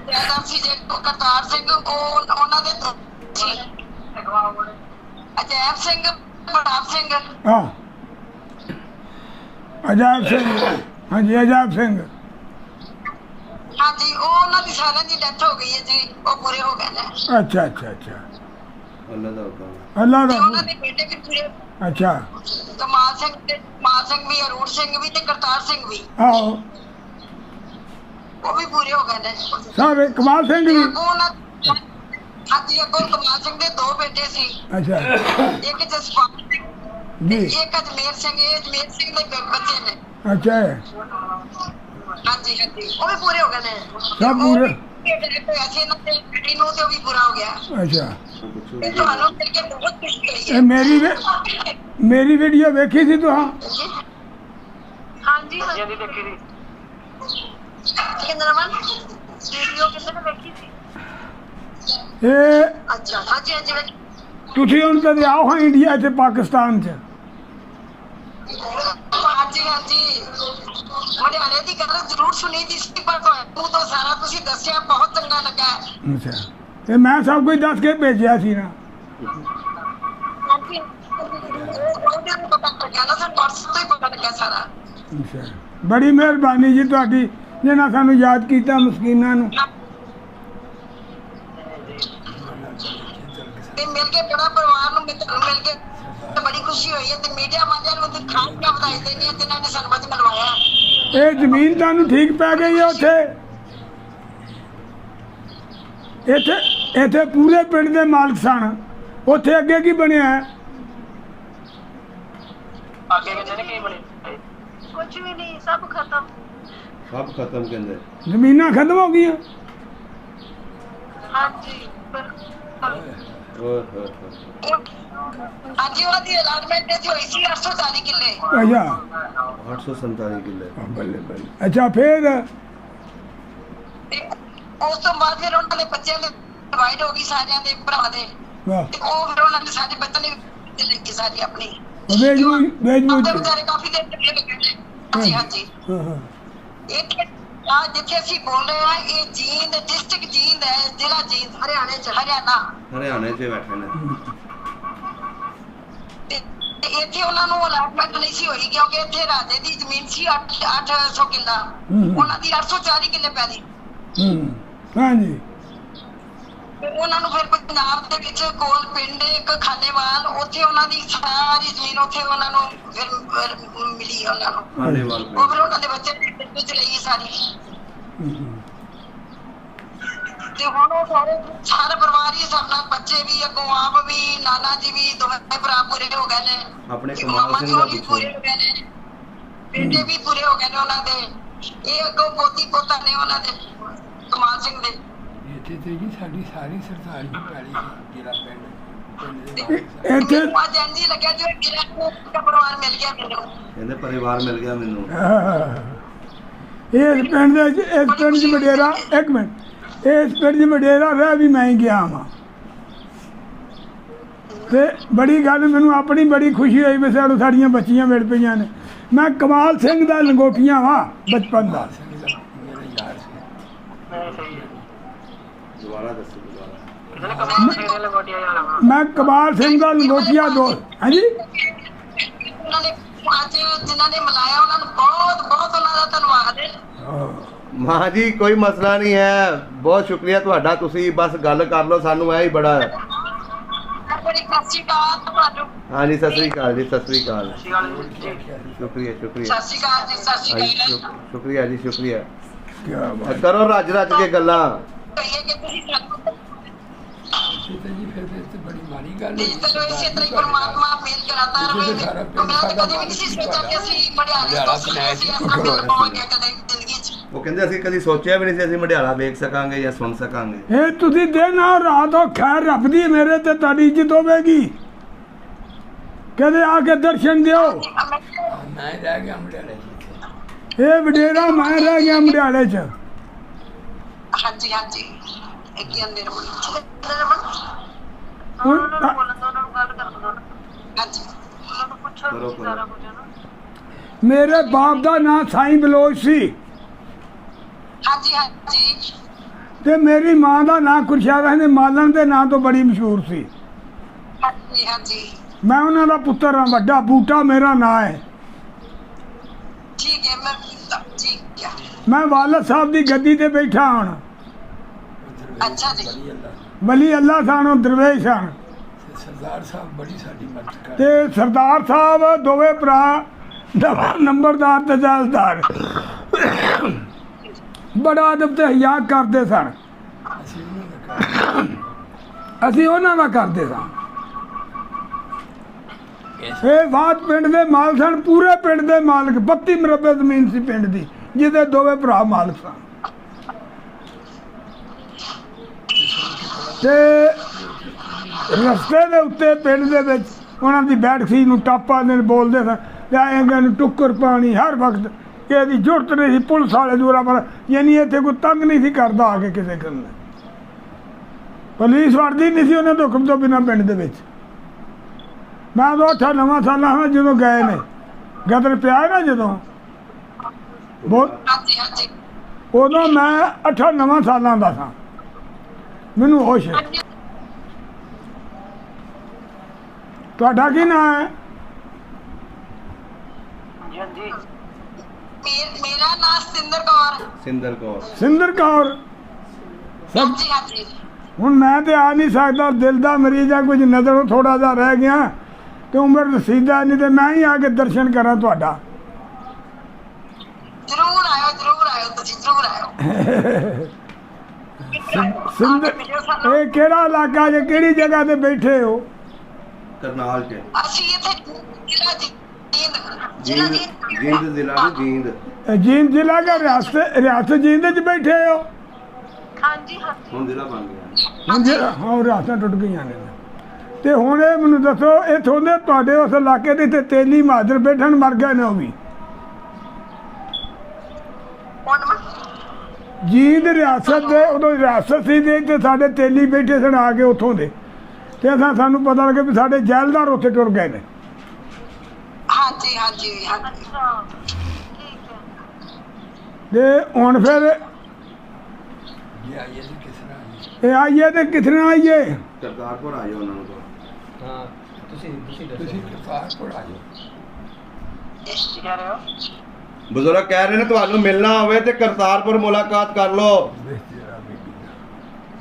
ਜੈਦਾਰ ਸੀ ਜੇ ਕਰਤਾਰ ਸਿੰਘ ਉਹਨਾਂ ਦੇ ਸੀ। ਅਜੈਬ ਸਿੰਘ, ਪ੍ਰਤਾਪ ਸਿੰਘ, ਹਾਂ ਅਜਾਇਬ ਸਿੰਘ, ਹਾਂਜੀ ਅਜਾਇਬ ਸਿੰਘ। ਹਾਂਜੀ ਉਹ ਉਹਨਾਂ ਦੀ ਸਾਰਿਆਂ ਦੀ ਡੈਥ ਹੋ ਗਈ ਹੈ ਜੀ, ਉਹ ਪੂਰੇ ਹੋ ਗਏ ਨੇ। ਅੱਛਾ ਅੱਛਾ ਅੱਛਾ, ਅੱਲਾ ਦਾ ਹੁਕਮ। ਅੱਲਾ ਤੇ ਦਾ ਉਹਨਾਂ ਦੇ ਬੇਟੇ ਵੀ ਪੂਰੇ, ਅੱਛਾ। ਕਮਾਲ ਸਿੰਘ ਤੇ ਕਮਾਲ ਸਿੰਘ ਵੀ, ਅਰੂਣ ਸਿੰਘ ਵੀ ਤੇ ਕਰਤਾਰ ਸਿੰਘ ਵੀ, ਆਹੋ ਉਹ ਵੀ ਪੂਰੇ ਹੋ ਗਏ ਨੇ। ਸਾਰੇ ਕਮਾਲ ਸਿੰਘ ਵੀ। ਅੱਗੋਂ ਹਾਂਜੀ ਅੱਗੋਂ ਕਮਾਲ ਸਿੰਘ ਦੇ 2 ਬੇਟੇ ਸੀ, ਅੱਛਾ ਇੱਕ ਜਸਪਾਲ ਸਿੰਘ ਤੇ ਜੀ, ਇੱਕ ਅਜਮੇਰ ਸਿੰਘ। ਇਹ ਅਜਮੇਰ ਸਿੰਘ ਦੇ ਬੱਚੇ ਨੇ। ਅੱਛਾ ਹਾਂਜੀ ਹਾਂਜੀ ਉਹ ਵੀ ਪੂਰੇ ਹੋ ਗਏ ਨੇ। ਸਭ ਪੂਰੇ? ਐਸੇ ਨਾ ਤੇ ਬੇਟੀ ਨੂੰ ਤੇ ਉਹ ਵੀ ਪੂਰਾ ਹੋ ਗਿਆ। ਅੱਛਾ। ਤੇ ਤੁਹਾਨੂੰ ਮਿਲ ਕੇ ਬਹੁਤ ਖੁਸ਼ੀ ਹੋਈ ਇਹ ਹੈ। ਮੇਰੀ ਵੀਡੀਓ ਵੇਖੀ ਸੀ ਤੁਹਾਂ? ਹਾਂਜੀ ਹਾਂਜੀ ਦੇਖੀ ਸੀ। ਕਿੰਨਾ ਮਨ ਵੀਡੀਓ ਕਿੰਨੇ ਨੇ ਵੇਖੀ ਸੀ? ਇਹ ਅੱਛਾ ਹਾਂਜੀ ਹਾਂਜੀ ਵੇਖੀ। ਤੁਸੀਂ ਹੁਣ ਕਦੇ ਆਓ ਹਾਂ ਇੰਡੀਆ 'ਚ, ਪਾਕਿਸਤਾਨ 'ਚ? ਹਾਂਜੀ ਹਾਂਜੀ ਮੜਿਆਲੇ ਦੀ ਗੱਲ ਜ਼ਰੂਰ ਸੁਣੀ ਦੀ ਸੀ, ਪਰ ਤੁਹਾਨੂੰ ਤਾਂ ਸਾਰਾ ਤੁਸੀਂ ਦੱਸਿਆ, ਬਹੁਤ ਚੰਗਾ ਲੱਗਾ। ਅੱਛਾ, ਤੇ ਮੈਂ ਸਭ ਕੁਝ ਦੱਸ ਕੇ ਭੇਜਿਆ ਸੀ ਨਾ। ਹਾਂਜੀ ਉਹਦੇ ਨੂੰ ਪਤਾ ਲੱਗਿਆ ਨਾ, ਸਾਨੂੰ WhatsApp ਤੋਂ ਹੀ ਪਤਾ ਲੱਗਿਆ ਸਾਰਾ। ਅੱਛਾ, ਬੜੀ ਮਿਹਰਬਾਨੀ ਜੀ ਤੁਹਾਡੀ, ਜਿਹਨਾਂ ਸਾਨੂੰ ਯਾਦ ਕੀਤਾ ਮਸਕੀਨਾਂ ਨੂੰ। ਤੇ ਮਿਲ ਕੇ ਬੜਾ ਪਰਿਵਾਰ ਨੂੰ ਮਿਲ ਕੇ ਬੜੀ ਖੁਸ਼ੀ ਹੋਈ ਹੈ। ਤੇ ਮੀਡੀਆ ਵਾਲਿਆਂ ਨੂੰ ਤੇ ਖਾਸ ਕਰ ਵਧਾਈ ਦੇਣੀ ਹੈ ਜਿਨ੍ਹਾਂ ਨੇ ਸਾਨੂੰ ਮਤ ਮਿਲਵਾਇਆ। ਇਹ ਜ਼ਮੀਨ ਤੁਹਾਨੂੰ ਠੀਕ ਪੈ ਗਈ ਹੈ ਉੱਥੇ? ਇੱਥੇ ਪੂਰੇ ਪਿੰਡ ਦੇ ਮਾਲਕ ਸਨ, ਉੱਥੇ ਅੱਗੇ ਕੀ ਬਣਿਆ ਹੈ? ਅੱਗੇ ਕਹਿੰਦੇ ਨੇ ਕੀ ਬਣੇ? ਕੁਝ ਵੀ ਨਹੀਂ, ਸਭ ਖਤਮ। ਸਭ ਖਤਮ ਕਹਿੰਦੇ। ਜ਼ਮੀਨਾਂ ਖਤਮ ਹੋ ਗਈਆਂ? ਹਾਂਜੀ ਓਏ ਹੋਏ ਹੋਏ। ਹਾਂਜੀ ਉਹਨਾਂ ਦੀ ਅਲਾਟਮੈਂਟ ਇੱਥੇ ਹੋਈ ਸੀ 840 ਕਿੱਲੇ। ਅੱਛਾ 847 ਕਿੱਲੇ। ਬੱਲੇ ਬੱਲੇ। ਅੱਛਾ ਫਿਰ? ਤੇ ਉਸ ਤੋਂ ਬਾਅਦ ਫਿਰ ਉਹਨਾਂ ਦੇ ਬੱਚਿਆਂ ਦੇ ਡਿਵਾਈਡ ਹੋ ਗਈ, ਸਾਰਿਆਂ ਦੇ ਭਰਾ ਦੇ। ਵਾਹ, ਤੇ ਉਹ ਫਿਰ ਉਹਨਾਂ ਨੇ ਸਾਡੇ ਬੱਚਿਆਂ ਨੇ ਲੈ ਕੇ ਸਾਰੀ ਆਪਣੀ ਵੇਚ ਉਹਦੇ ਵਿਚਾਰੇ ਕਾਫੀ ਦੇਰ ਤੱਕ ਲੱਗੇ ਨੇ। ਹਾਂਜੀ ਹਾਂਜੀ ਹਾਂ ਹਾਂ। ਇੱਥੇ ਆ ਜਿੱਥੇ ਅਸੀਂ ਬੋਲ ਰਹੇ ਹਾਂ, ਇਹ ਜੀਂਦ ਡਿਸਟ੍ਰਿਕਟ ਜੀਂਦ ਹੈ, ਜ਼ਿਲ੍ਹਾ ਜੀਂਦ, ਹਰਿਆਣੇ ਚ, ਹਰਿਆਣਾ। ਹਰਿਆਣੇ 'ਚ ਬੈਠੇ ਨੇ। ਤੇ ਇੱਥੇ ਉਹਨਾਂ ਨੂੰ ਅਲਾਟਮੈਂਟ ਨਹੀਂ ਸੀ ਹੋਈ, ਕਿਉਂਕਿ ਇੱਥੇ ਰਾਜੇ ਦੀ ਜ਼ਮੀਨ ਸੀ 800 ਕਿੱਲਾ, ਉਹਨਾਂ ਦੀ 840 ਕਿੱਲੇ ਪੈ ਗਈ। ਹਾਂਜੀ। ਤੇ ਉਹਨਾਂ ਨੂੰ ਫਿਰ ਪੰਜਾਬ ਦੇ ਵਿੱਚ ਕੋਲ ਪਿੰਡ ਇੱਕ ਖਾਨੇਵਾਲ, ਉੱਥੇ ਉਹਨਾਂ ਦੀ ਸਾਰੀ ਜ਼ਮੀਨ ਉੱਥੇ ਉਹਨਾਂ ਨੂੰ ਫਿਰ ਮਿਲੀ ਉਹਨਾਂ ਨੂੰ। ਖਾਨੇਵਾਲ ਉਹ ਫਿਰ ਉਹਨਾਂ ਦੇ ਬੱਚੇ ਨੇ ਵਿੱਚ ਲਈ ਸਾਰੀ। ਤੇ ਹੁਣ ਉਹ ਸਾਰਾ ਪਰਿਵਾਰ ਹੀ ਸਭ ਨਾਲ, ਬੱਚੇ ਵੀ, ਅੱਗੋਂ ਆਪ ਵੀ, ਨਾਨਾ ਜੀ ਵੀ, ਦੋਵੇਂ ਭਰਾ ਪੂਰੇ ਹੋ ਗਏ ਨੇ। ਆਪਣੇ ਤੇ ਕਮਾਲ ਮਾਮਾ ਸਿੰਘ ਜੀ ਦਾ ਵੀ ਪੁੱਛੋ। ਪੂਰੇ ਹੋ ਗਏ ਨੇ, ਬੇਟੇ ਵੀ ਪੂਰੇ ਹੋ ਗਏ ਨੇ ਉਹਨਾਂ ਦੇ। ਇਹ ਅੱਗੋਂ ਪੋਤੀ ਪੋਤਾ ਨੇ ਉਹਨਾਂ ਦੇ, ਕਮਾਲ ਸਿੰਘ ਦੇ। ਇੱਥੇ ਤੇ ਜੀ ਸਾਡੀ ਸਾਰੀ ਸਰਦਾਰ ਦੀ ਪੈਲੀ ਸੀ, ਜਿਹੜਾ ਪਿੰਡ ਦੇ ਇੱਥੇ ਅੱਜ ਇੰਝ ਹੀ ਲੱਗਿਆ ਜਿਵੇਂ ਮੇਰਾ ਪਰਿਵਾਰ ਮਿਲ ਗਿਆ ਮੈਨੂੰ। ਕਹਿੰਦੇ ਪਰਿਵਾਰ ਮਿਲ ਗਿਆ ਮੈਨੂੰ। ਇਸ ਪਿੰਡ 'ਚ ਵਡੇਰਾ, ਇੱਕ ਮਿੰਟ, ਇਸ ਪਿੰਡ 'ਚ ਵਡੇਰਾ ਰਹਿ ਵੀ ਮੈਂ ਹੀ ਗਿਆ ਵਾਂ। ਤੇ ਬੜੀ ਗੱਲ ਮੈਨੂੰ ਆਪਣੀ ਬੜੀ ਖੁਸ਼ੀ ਹੋਈ ਵੀ ਸਾਡੀਆਂ ਬੱਚੀਆਂ ਮਿਲ ਪਈਆਂ ਨੇ। ਮੈਂ ਕਮਾਲ ਸਿੰਘ ਦਾ ਲੰਗੋਟੀਆਂ ਵਾਂ ਬਚਪਨ ਦਾ। ਮੇਰਾ ਯਾਰ ਸੀ। ਦੁਬਾਰਾ ਦੱਸੋ ਦੁਬਾਰਾ। ਮੈਂ ਕਮਾਲ ਸਿੰਘ ਦਾ ਲੰਗੋਟੀਆ ਦੋਸਤ। ਹਾਂਜੀ ਉਹਨਾਂ ਨੇ ਅੱਜ ਜਿਨ੍ਹਾਂ ਨੇ ਮਿਲਾਇਆ ਉਹਨਾਂ ਨੂੰ ਬਹੁਤ ਬਹੁਤ ਉਹਨਾਂ ਦਾ ਧੰਨਵਾਦ ਹੈ। ਮਾਂ ਜੀ ਕੋਈ ਮਸਲਾ ਨਹੀਂ ਹੈ, ਬਹੁਤ ਸ਼ੁਕਰੀਆ ਤੁਹਾਡਾ, ਤੁਸੀਂ ਬਸ ਗੱਲ ਕਰ ਲਓ, ਸਾਨੂੰ ਇਹ ਹੀ ਬੜਾ ਹੈ। ਬੜੀ ਸਤਿ ਸ਼੍ਰੀ ਅਕਾਲ ਤੁਹਾਨੂੰ। ਹਾਂਜੀ ਸਤਿ ਸ੍ਰੀ ਅਕਾਲ ਜੀ, ਸਤਿ ਸ੍ਰੀ ਅਕਾਲ। ਸ਼ੁਕਰੀਆ ਸ਼ੁਕਰੀਆ। ਸਤਿ ਸ਼੍ਰੀ ਅਕਾਲ ਜੀ, ਸਤਿ ਸ਼੍ਰੀ ਹਾਂਜੀ ਅਕਾਲ। ਸ਼ੁਕਰੀਆ ਜੀ, ਸ਼ੁਕਰੀਆ। ਕੀ ਬਾਤ। ਕਰੋ ਰੱਜ ਰੱਜ ਕੇ ਗੱਲਾਂ। ਕਹੀਏ ਕਿ ਤੁਸੀਂ ਸਾਨੂੰ ਇੱਥੇ ਤੇ ਜੀ ਫਿਰ ਤੇ ਬੜੀ ਮਾੜੀ ਗੱਲ ਤੇ ਚਲੋ ਇਸੇ ਤਰ੍ਹਾਂ ਹੀ ਪਰਮਾਤਮਾ ਮੇਲ ਕਰਾਤਾ ਰਹੇ। ਮੈਂ ਤਾਂ ਕਦੇ ਵੀ ਨਹੀਂ ਸੀ ਸੋਚਿਆ ਕਿ ਅਸੀਂ ਮੜਿਆਲੇ ਤੋਂ ਅਸੀਂ ਆਪਣਾ ਮਿਲ ਪਾਵਾਂਗੇ ਕਦੇ ਜ਼ਿੰਦਗੀ 'ਚ। ਉਹ ਕਹਿੰਦੇ ਅਸੀਂ ਕਦੀ ਸੋਚਿਆ ਵੀ ਨਹੀਂ ਸੀ ਅਸੀਂ ਮੜਿਆਲਾ ਵੇਖ ਸਕਾਂਗੇ ਜਾਂ ਸੁਣ ਸਕਾਂਗੇ। ਇਹ ਤੁਸੀਂ ਦਿਨ ਆ ਰਾਤ ਹੋ, ਖੈਰ ਰੱਬ ਦੀ ਮੇਰੇ ਤੇ ਤੁਹਾਡੀ ਇੱਜ਼ਤ ਹੋਵੇਗੀ। ਕਦੇ ਆ ਕੇ ਦਰਸ਼ਨ ਦਿਓ। ਮੈਂ ਰਹਿ ਗਿਆ ਮੜਿਆਲੇ ਜੀ। ਇਹ ਵਡੇਰਾ ਮੈਂ ਰਹਿ ਗਿਆ ਮੜਿਆਲੇ 'ਚ। ਹਾਂਜੀ ਹਾਂਜੀ ਇੱਕ ਹੀ ਅੰਦਰ ਬੋਲੀ ਹੁਣ ਉਹਨਾਂ ਨੂੰ ਬੋਲਣ ਦੋ, ਉਹਨਾਂ ਨੂੰ ਗੱਲ ਕਰਨ ਦੋ। ਹਾਂਜੀ ਕਰੋ ਕਰੋ। ਮੇਰੇ ਬਾਪ ਦਾ ਨਾਂ ਸਾਈਂ ਬਲੋਚ ਸੀ ਹਾਂਜੀ ਹਾਂਜੀ ਤੇ ਮੇਰੀ ਮਾਂ ਦਾ ਨਾਂ ਕੁਰਸ਼ਾਰਾ ਨੇ ਮਾਲਣ ਦੇ ਨਾਂ ਤੋਂ ਬੜੀ ਮਸ਼ਹੂਰ ਸੀ। ਹਾਂਜੀ ਹਾਂਜੀ ਮੈਂ ਉਹਨਾਂ ਦਾ ਪੁੱਤਰ ਹਾਂ, ਵੱਡਾ ਬੂਟਾ ਮੇਰਾ ਨਾਂ ਹੈ। ਠੀਕ ਹੈ ਮੈਂ ਠੀਕ ਹੈ ਮੈਂ ਵਾਲਦ ਸਾਹਿਬ ਦੀ ਗੱਦੀ ਤੇ ਬੈਠਾ ਹਾਂ। ਅੱਛਾ ਜੀ ਬੜੀ ਅੱਲਾ ਵਲੀ ਅੱਲਾ ਸਾਨੋਂ ਦਰਵੇਸ਼ ਹਨ ਤੇ ਸਰਦਾਰ ਸਾਹਿਬ ਬੜੀ ਸਾਡੀ ਮਦਦ ਕਰ ਤੇ ਸਰਦਾਰ ਸਾਹਿਬ ਦੋਵੇਂ ਭਰਾ ਨੰਬਰਦਾਰ ਤੇ ਜੈਲਦਾਰ ਬੜਾ ਅਦਬ ਤੇ ਹਿਆ ਕਰਦੇ ਸਨ। ਅਸੀਂ ਉਹਨਾਂ ਦਾ ਕਰ ਅਸੀਂ ਉਹਨਾਂ ਦਾ ਕਰਦੇ ਸਾਂ। ਇਸ ਇਹ ਬਾਤ ਪਿੰਡ ਦੇ ਮਾਲਕ ਸਨ, ਪੂਰੇ ਪਿੰਡ ਦੇ ਮਾਲਕ। 32 ਮਰਬੇ ਜ਼ਮੀਨ ਸੀ ਪਿੰਡ ਦੀ, ਜਿਹਦੇ ਦੋਵੇਂ ਭਰਾ ਮਾਲਕ ਸਨ। ਤੇ ਰਸਤੇ ਦੇ ਉੱਤੇ ਪਿੰਡ ਦੇ ਵਿੱਚ ਉਹਨਾਂ ਦੀ ਬੈਠਕ ਸੀ, ਨੂੰ ਟਾਪਾ ਨੇ ਬੋਲਦੇ ਸਨ, ਜਾਏਗਾ ਨੂੰ ਟੁੱਕਰ ਪਾਣੀ ਹਰ ਵਕਤ। ਇਹਦੀ ਜ਼ਰੂਰਤ ਨਹੀਂ ਸੀ ਪੁਲਿਸ ਵਾਲੇ ਦੂਰਾ ਪਰ, ਯਾਨੀ ਇੱਥੇ ਕੋਈ ਤੰਗ ਨਹੀਂ ਸੀ ਕਰਦਾ ਆ ਕੇ ਕਿਸੇ ਗੱਲ। ਪੁਲਿਸ ਵੜਦੀ ਨਹੀਂ ਸੀ ਉਹਨਾਂ ਦੇ ਹੁਕਮ ਤੋਂ ਬਿਨਾਂ ਪਿੰਡ ਦੇ ਵਿੱਚ। ਮੈਂ ਤਾਂ 8 ਸਾਲਾਂ ਹਾਂ ਜਦੋਂ ਗਏ ਨੇ, ਗਦਰ ਪਿਆ ਨਾ ਜਦੋਂ ਹਾਂਜੀ ਹਾਂਜੀ ਉਦੋਂ ਮੈਂ 8 ਸਾਲਾਂ ਦਾ ਸਾਂ, ਮੈਨੂੰ ਹੋਸ਼ ਹੈ। ਤੁਹਾਡਾ ਕੀ ਨਾਂ ਹੈ? ਹਾਂਜੀ ਮੇਰਾ ਨਾਮ ਸਿੰਦਰ ਕੌਰ ਸਿੰਦਰ ਕੌਰ। ਸਿੰਦਰ ਕੌਰ। ਹਾਂਜੀ ਹਾਂਜੀ ਹੁਣ ਮੈਂ ਤੇ ਆ ਨਹੀਂ ਸਕਦਾ, ਦਿਲ ਦਾ ਮਰੀਜ਼ ਆ, ਕੁਝ ਨਜ਼ਰੋਂ ਥੋੜਾ ਜਿਹਾ ਰਹਿ ਗਿਆ ਤੇ ਉਮਰ ਰਸੀਦਾ ਨਹੀਂ, ਤੇ ਮੈਂ ਹੀ ਆ ਕੇ ਦਰਸ਼ਨ ਕਰਾਂ ਤੁਹਾਡਾ। ਜ਼ਰੂਰ ਆਇਓ ਤੁਸੀਂ ਜ਼ਰੂਰ ਆਇਓ ਸਿੰਦਰ, ਇਹ ਕਿਹੜਾ ਇਲਾਕਾ ਜੇ, ਕਿਹੜੀ ਜਗ੍ਹਾ ਤੇ ਬੈਠੇ ਹੋ? ਕਰਨਾਲ ਚ ਅਸੀਂ ਇੱਥੇ ਜ਼ਿਲ੍ਹਾ ਜੀਂਦ ਜਿੰਦ ਜ਼ਿਲ੍ਹਾ ਨੂੰ ਜਿੰਦ। ਜੀਂਦ ਜ਼ਿਲ੍ਹਾ ਦਾ ਰਿਆਸਤ ਜੀਂਦ ਚ ਬੈਠੇ ਹੋ? ਹਾਂਜੀ ਹਾਂਜੀ ਹੁਣ ਜ਼ਿਲ੍ਹਾ ਬਣ ਗਿਆ। ਹੁਣ ਹਾਂ ਰਿਆਸਤਾਂ ਟੁੱਟ ਗਈਆਂ ਨੇ। ਤੇ ਹੁਣ ਇਹ ਮੈਨੂੰ ਦੱਸੋ, ਇੱਥੋਂ ਦੇ ਤੁਹਾਡੇ ਉਸ ਇਲਾਕੇ ਦੇ ਇੱਥੇ ਤੇਲੀ ਮਹਾਜਰ ਬੈਠਣ ਮਰ ਗਏ ਨੇ ਉਹ ਵੀ? ਜੀਂਦ ਰਿਆਸਤ ਦੇ ਉਦੋਂ ਰਿਆਸਤ ਸੀ ਦੇ ਤੇ ਸਾਡੇ ਤੇਲੀ ਬੈਠੇ ਸਨ ਆ ਕੇ ਉੱਥੋਂ ਦੇ, ਤੇ ਸਾਨੂੰ ਪਤਾ ਲੱਗਿਆ ਵੀ ਸਾਡੇ ਜੈਲਦਾਰ ਉੱਥੇ ਟੁਰ ਗਏ ਨੇ। ਹਾਂਜੀ ਹਾਂਜੀ ਹਾਂਜੀ ਤੇ ਹੁਣ ਫਿਰ ਇਹ ਆਈਏ ਤੇ ਕਿਸ ਤਰ੍ਹਾਂ ਆਈਏ? ਇਹ ਆਈਏ ਤੇ ਕਿਤਨਾ ਆਈਏ? ਕਰਤਾਰਪੁਰ ਆ ਜਾਓ ਉਹਨਾਂ ਨੂੰ ਕਹੋ। ਹਾਂ ਤੁਸੀਂ ਦੱਸੋ ਤੁਸੀਂ ਕਰਤਾਰਪੁਰ ਆ ਜਾਓ। ਕੀ ਕਹਿ ਰਹੇ ਹੋ ਬਜ਼ੁਰਗ ਕਹਿ ਰਹੇ ਨੇ ਤੁਹਾਨੂੰ ਮਿਲਣਾ ਹੋਵੇ ਤੇ ਕਰਤਾਰਪੁਰ ਮੁਲਾਕਾਤ ਕਰ ਲਓ। ਵੇਖ ਜਰਾ ਬੇਬੀ ਦਾ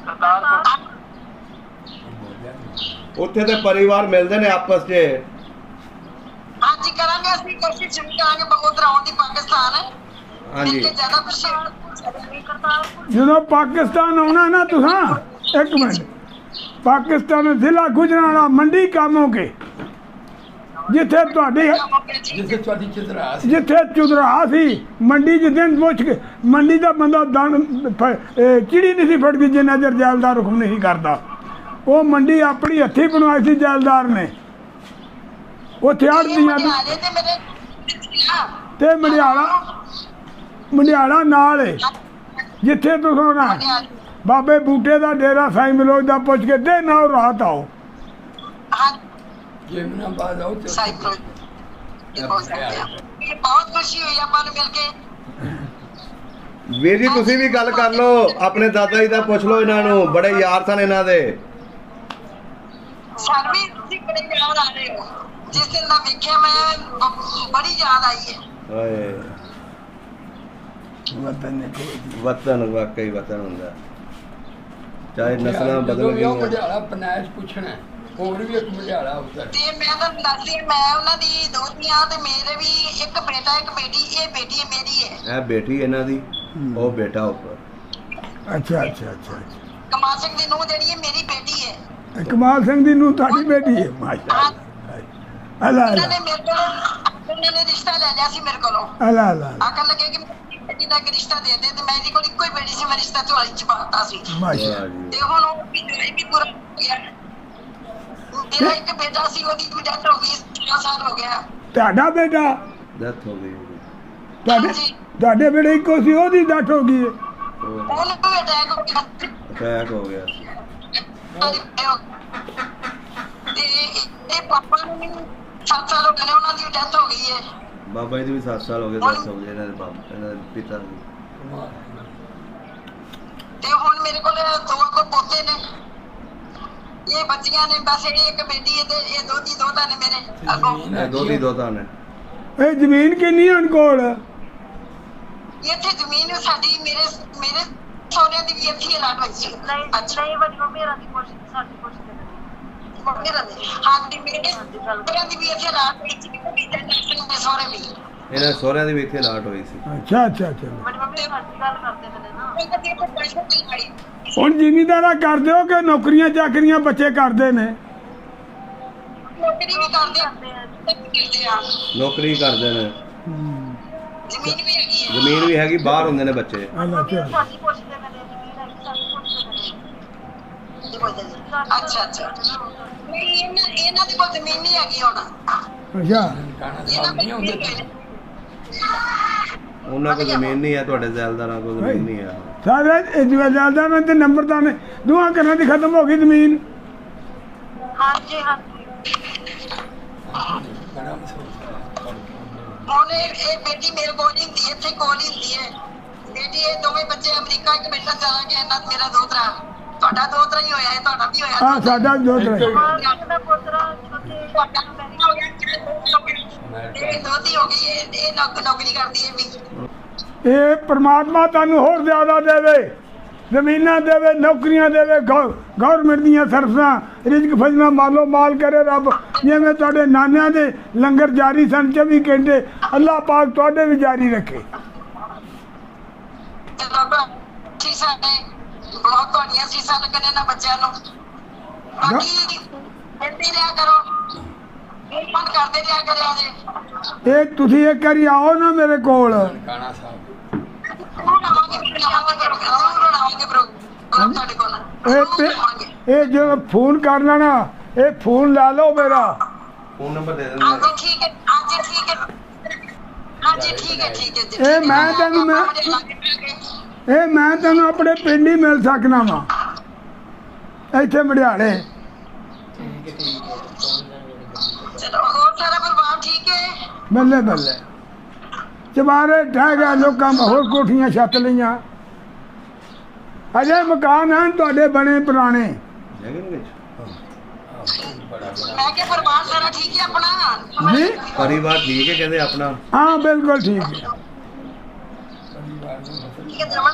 ਸਰਦਾਰ ਬੋਲਿਆ ਨਹੀਂ। ਉੱਥੇ ਦੇ ਪਰਿਵਾਰ ਮਿਲਦੇ ਨੇ ਆਪਸ 'ਚ। ਹਾਂਜੀ ਕਰਾਂਗੇ ਅਸੀਂ ਕੋਸ਼ਿਸ਼ ਵੀ ਕਰਾਂਗੇ ਉਧਰ ਆਉਣ ਦੀ ਪਾਕਿਸਤਾਨ ਹਾਂਜੀ ਤੇ ਜ਼ਿਆਦਾ ਕੁਛ ਕਰਤਾਰਪੁਰ ਜਦੋਂ ਪਾਕਿਸਤਾਨ ਆਉਣਾ ਨਾ ਤੁਸੀਂ, ਇੱਕ ਮਿੰਟ, ਪਾਕਿਸਤਾਨ ਜ਼ਿਲ੍ਹਾ ਗੁਜਰਾਂਵਾਲਾ ਮੰਡੀ ਕਾਮੋਂ ਕੇ, ਜਿੱਥੇ ਤੁਹਾਡੀ ਜਿੱਥੇ ਤੁਹਾਡੀ ਚਿਤਰਾ ਸੀ, ਜਿੱਥੇ ਚੁਦਰਾ ਸੀ ਮੰਡੀ ਜਿੱਦਾਂ ਪੁੱਛ ਕੇ ਮੰਡੀ ਦਾ ਬੰਦਾ ਚਿੜੀ ਨਹੀਂ ਸੀ ਫੜਦੀ ਜਿੰਨਾ ਚਿਰ ਜੈਲਦਾਰ ਹੁਕਮ ਨਹੀਂ ਕਰਦਾ। ਉਹ ਮੰਡੀ ਆਪਣੀ ਹੱਥੀਂ ਬਣਵਾਈ ਸੀ ਜੈਲਦਾਰ ਨੇ। ਉੱਥੇ ਆੜ੍ਹਤੀਆਂ ਤੇ ਮੇਰੇ ਤੇ ਮੰਡਿਆਲਾ ਨਾਲ ਹੈ ਜਿੱਥੇ ਤੁਸੀਂ ਹੋਣਾ। ਬਾਬੇ ਬੂਟੇ ਦਾ ਡੇਰਾ ਸਾਈਂ ਮਲੋਜ ਦਾ ਪੁੱਛ ਕੇ ਦੇ ਨਾ ਰਾਤ ਆਓ। ਜੇਮਨਾਬਾਦ ਆਓ ਤੇ ਸਾਈਕਲ ਬਹੁਤ ਖੁਸ਼ੀ ਹੋਈ ਆਪਾਂ ਨੂੰ ਮਿਲ ਕੇ। ਵੀਰ ਜੀ ਤੁਸੀਂ ਵੀ ਗੱਲ ਕਰ ਲਓ, ਆਪਣੇ ਦਾਦਾ ਜੀ ਦਾ ਪੁੱਛ ਲਓ, ਇਹਨਾਂ ਨੂੰ ਬੜੇ ਯਾਰ ਸਨ ਇਹਨਾਂ ਦੇ। ਸਾਨੂੰ ਵੀ ਤੁਸੀਂ ਬੜੇ ਯਾਦ ਆ ਰਹੇ ਹੋ। ਜਿਸ ਦਿਨ ਦਾ ਵੇਖਿਆ ਮੈਂ ਬੜੀ ਯਾਦ ਆਈ ਹੈ। ਓਏ ਵਤਨ ਨੇ ਕੋਈ ਵਤਨ ਵਾਕਈ ਵਤਨ ਹੁੰਦਾ, ਚਾਹੇ ਨਸਲਾਂ ਬਦਲ ਜਦੋਂ ਵੀ ਉਹ ਗਈਆਂ। ਮਝਾਲਾ ਪਨਾਇਸ਼ ਪੁੱਛਣਾ, ਹੋਰ ਵੀ ਇੱਕ ਮਝਾਲਾ ਉੱਧਰ। ਤੇ ਮੈਂ ਤੁਹਾਨੂੰ ਦੱਸਦੀ, ਮੈਂ ਉਹਨਾਂ ਦੀ ਦੋਤੀਆਂ ਤੇ ਮੇਰੇ ਵੀ ਇੱਕ ਬੇਟਾ ਇੱਕ ਬੇਟੀ। ਇਹ ਬੇਟੀ ਮੇਰੀ ਹੈ। ਇਹ ਬੇਟੀ ਇਹਨਾਂ ਦੀ, ਉਹ ਬੇਟਾ ਉੱਪਰ। ਅੱਛਾ। ਕਮਾਲ ਸਿੰਘ ਦੀ ਨੂੰਹ ਜਿਹੜੀ ਹੈ ਮੇਰੀ ਬੇਟੀ ਹੈ। ਕਮਾਲ ਸਿੰਘ ਦੀ ਨੂੰ ਤੁਹਾਡੀ ਬੇਟੀ ਹੈ? ਮਾਸ਼ਾਅੱਲਾ। ਅੱਲਾ ਉਹਨਾਂ ਨੇ ਮੇਰੇ ਕੋਲੋਂ ਉਹਨਾਂ ਨੇ ਰਿਸ਼ਤਾ ਲੈ ਲਿਆ ਸੀ ਮੇਰੇ ਕੋਲੋਂ। ਅੱਲਾ ਆਖਣ ਲੱਗੇ ਕਿ ਮੇਰੀ ਬੇਟੀ ਦਾ ਇੱਕ ਰਿਸ਼ਤਾ ਦੇ ਦੇ, ਤੇ ਮੇਰੀ ਕੋਲ ਇੱਕੋ ਹੀ ਬੇਟੀ ਸੀ, ਮੈਂ ਰਿਸ਼ਤਾ ਝੋਲੀ ਚ ਪਾਤਾ ਸੀ। ਮਾਸ਼ਾਅੱਲਾ। ਤੇ ਹੁਣ ਉਹ ਵੀ ਜੁਲਾਈ ਵੀ ਪੂਰਾ ਹੋ ਗਿਆ। ਮੇਰਾ ਇੱਕ ਬੇਟਾ ਸੀ, ਉਹਦੀ ਵੀ ਡੈਥ ਹੋ ਗਈ, 13 ਸਾਲ ਹੋ ਗਿਆ। ਤੁਹਾਡਾ ਬੇਟਾ? ਡੈਥ ਹੋ ਗਈ। ਤੁਹਾਡੇ ਬੇਟੇ ਇੱਕੋ ਸੀ, ਉਹਦੀ ਡੈਥ ਹੋ ਗਈ ਹੈ? ਉਹਨੂੰ ਵੀ ਅਟੈਕ ਹੋ ਗਿਆ। ਅਟੈਕ ਹੋ ਗਿਆ। ਤੇ ਇਹ ਪਾਪਾ ਨੂੰ 7 ਸਾਲ ਹੋ ਗਏ ਨੇ, ਉਹਨਾਂ ਦੀ ਡੈਥ ਹੋ ਗਈ ਹੈ। ਬਾਬਾ ਜੀ ਦੇ ਵੀ 7 ਸਾਲ ਹੋ ਗਏ 10 ਹੋ ਗਏ ਇਹਨਾਂ ਦੇ ਪਿਤਾ ਜੀ। ਤੇ ਹੁਣ ਮੇਰੇ ਕੋਲ ਦੋ ਪੋਤੇ ਨੇ, ਇਹ ਬੱਚੀਆਂ ਨੇ, ਬਸ ਇਹ ਇੱਕ ਬੇਟੀ ਹੈ ਤੇ ਇਹ ਦੋਤੀ ਦੋਤਾ ਨੇ ਮੇਰੇ ਅੱਗੋਂ। ਇਹ ਦੋਤੀ ਦੋਤਾ ਨੇ। ਇਹ ਜ਼ਮੀਨ ਕਿੰਨੀ ਹਨ ਕੋਲ? ਇੱਥੇ ਜ਼ਮੀਨ ਸਾਡੀ ਮੇਰੇ ਸੋਹਰਿਆਂ ਦੀ ਵੀ ਇੱਥੇ ਅਲਾਟ ਹੋਈ ਸੀ। ਅੱਛਾ ਨਹੀਂ ਵੱਡੀ ਮੰਮੀ ਹੋਰਾਂ ਦੀ ਕੋਸ਼ਿਸ਼ ਸਾਡੀ ਕੋਸ਼ਿਸ਼ ਮੇਰਾ ਦੇ ਹਾਂ ਦੀ ਮੇਰੇ ਸੋਹਰਿਆਂ ਦੀ ਵੀ ਇੱਥੇ ਅਲਾਟ ਹੋਈ ਸੀ ਕਿ ਮੇਰੇ ਸੋਹਰੇ ਵੀ ਇਹਨਾਂ ਸਹੁਰਿਆਂ ਦੀ ਵੀ ਇੱਥੇ ਲਾਟ ਹੋਈ ਸੀ। ਅੱਛਾ ਅੱਛਾ ਅੱਛਾ। ਵੱਡੀ ਮੰਮੀ ਸਾਡੀ ਗੱਲ ਕਰਦੇ ਨੇ ਨਾ। ਉਹ ਕਦੇ ਕੋਈ ਪੈਸੇ ਨਹੀਂ ਲਾਈ। ਹੁਣ ਜ਼ਿਮੀਂਦਾਰਾ ਕਰਦੇ ਹੋ ਕਿ ਨੌਕਰੀਆਂ ਚਾਕਰੀਆਂ ਬੱਚੇ ਕਰਦੇ ਨੇ? ਨੌਕਰੀ ਵੀ ਕਰਦੇ ਆ, ਨੌਕਰੀ ਕਰਦੇ ਨੇ, ਜ਼ਮੀਨ ਵੀ ਹੈਗੀ ਹੈ। ਜ਼ਮੀਨ ਵੀ ਹੈਗੀ, ਬਾਹਰ ਹੁੰਦੇ ਨੇ ਬੱਚੇ। ਸਾਡੀ ਕੋਸ਼ਿਸ਼ ਦੇ ਨੇ ਜ਼ਮੀਨ ਹੈਗੀ ਸਾਡੀ ਕੋਸ਼ਿਸ਼ ਦੇ ਨੇ। ਅੱਛਾ ਅੱਛਾ। ਨਹੀਂ ਇਹਨਾਂ ਦੀ ਕੋਈ ਜ਼ਮੀਨ ਨਹੀਂ ਹੈਗੀ ਹੁਣ। ਅੱਛਾ ਨਨਕਾਣਾ ਸਾਹਿਬ ਨਹੀਂ ਆਉਂਦੇ। ਉਹਨਾਂ ਕੋਲ ਜ਼ਮੀਨ ਨਹੀਂ ਹੈ, ਤੁਹਾਡੇ ਜ਼ੈਲਦਾਰਾਂ ਕੋਲ ਜ਼ਮੀਨ ਨਹੀਂ ਹੈ। ਸਾਰੇ ਜ਼ਿਮੀਂਦਾਰਾਂ ਤੇ ਨੰਬਰਦਾਰ ਨੇ ਦੋਹਾਂ ਘਰਾਂ ਦੀ ਖਤਮ ਹੋ ਗਈ ਜ਼ਮੀਨ। ਹਾਂਜੀ ਹਾਂਜੀ ਬੜਾ ਮਹਿਸੂਸ ਹੋਇਆ। ਹੁਣ ਇਹ ਬੇਟੀ ਮੇਰੇ ਕੋਲ ਹੀ ਹੁੰਦੀ ਹੈ, ਇੱਥੇ ਕੋਲ ਹੀ ਹੁੰਦੀ ਹੈ ਬੇਟੀ। ਇਹ ਦੋਵੇਂ ਬੱਚੇ ਅਮਰੀਕਾ, ਇੱਕ ਬੇਟਾ ਚਲਾ ਗਿਆ ਨਾ, ਮੇਰਾ ਦੋਤਰਾ। ਤੁਹਾਡਾ ਦੋਤਰਾ ਹੀ ਹੋਇਆ ਹੈ, ਤੁਹਾਡਾ ਵੀ ਹੋਇਆ। ਆ ਸਾਡਾ ਦੋਤਰਾ। ਮਾਂ ਦਾ ਪੁੱਤਰਾ ਛੋਟੇ ਤੁਹਾਡਾ ਹੋ ਗਿਆ, ਇਹ ਦੋਤੀ ਹੋ ਗਈ। ਇਹ ਨੌਕਰੀ ਕਰਦੀ ਹੈ ਵੀ। ਇਹ ਪ੍ਰਮਾਤਮਾ ਤੁਹਾਨੂੰ ਹੋਰ ਜ਼ਿਆਦਾ ਦੇਵੇ, ਜ਼ਮੀਨਾਂ ਦੇਵੇ, ਨੌਕਰੀਆਂ ਦੇਵੇ, ਗਵਰਨਮੈਂਟ ਦੀਆਂ ਸਰਫਾਂ, ਰਿਜ਼ਕ ਫਜਣਾ ਮਾਲੋ ਮਾਲ ਕਰੇ ਰੱਬ। ਜਿਵੇਂ ਤੁਹਾਡੇ ਨਾਨਿਆਂ ਦੇ ਲੰਗਰ ਜਾਰੀ ਸਨ 24 ਘੰਟੇ, ਅੱਲਾਹ ਪਾਕ ਤੁਹਾਡੇ ਵੀ ਜਾਰੀ ਰੱਖੇ। ਤੇ ਬਾਬਾ ਸੀਸਾਂ ਨੇ ਬਹੁਤ ਤੁਹਾਡੀਆਂ ਸੀਸਾਂ ਲੱਗਣੇ ਨਾ ਬੱਚਿਆਂ ਨੂੰ। ਬਾਕੀ ਮਿਲਦੀ ਰਿਹਾ ਕਰੋ, ਮਨ ਕਰਦੇ ਰਿਹਾ ਕਰਿਆ ਜੇ। ਇਹ ਤੁਸੀਂ ਇੱਕ ਵਾਰੀ ਆਓ ਨਾ ਮੇਰੇ ਕੋਲ। ਨਨਕਾਣਾ ਸਾਹਿਬ ਤੁਹਾਡੇ ਕੋਲ ਇਹ ਜਦੋਂ ਫੋਨ ਕਰ ਲੈਣਾ, ਇਹ ਫੋਨ ਲਾ ਲਓ ਮੇਰਾ। ਫੋਨ ਨੰਬਰ ਦੇ ਦਿੰਦੇ ਹਾਂਜੀ ਠੀਕ ਹੈ, ਹਾਂਜੀ ਠੀਕ ਹੈ, ਹਾਂਜੀ ਠੀਕ ਹੈ, ਠੀਕ ਹੈ ਜੀ। ਇਹ ਮੈਂ ਤੈਨੂੰ ਆਪਣੇ ਪਿੰਡ ਹੀ ਮਿਲ ਸਕਣਾ ਵਾ, ਇੱਥੇ ਮੜਿਆਲੇ। ਠੀਕ ਹੈ ਚਲੋ ਹੋਰ ਸਾਰਾ ਪਰਿਵਾਰ ਠੀਕ ਹੈ? ਬੱਲੇ ਬੱਲੇ। ਚਬਾਰੇ ਠਹਿ ਗਿਆ ਲੋਕਾਂ, ਹੋਰ ਕੋਠੀਆਂ ਛੱਤ ਲਈਆਂ, ਅਜੇ ਮਕਾਨ ਹਨ ਤੁਹਾਡੇ ਬਣੇ ਪੁਰਾਣੇ। ਹੈਗੇ ਨੇ ਵਿੱਚ ਮੈਂ ਕਿਹਾ ਪਰਿਵਾਰ ਸਾਰਾ ਠੀਕ ਹੈ ਆਪਣਾ? ਜੀ ਪਰਿਵਾਰ ਠੀਕ ਹੈ ਕਹਿੰਦੇ ਆਪਣਾ। ਹਾਂ ਬਿਲਕੁਲ ਠੀਕ ਹੈ। ਠੀਕ ਹੈ ਜਮਾ।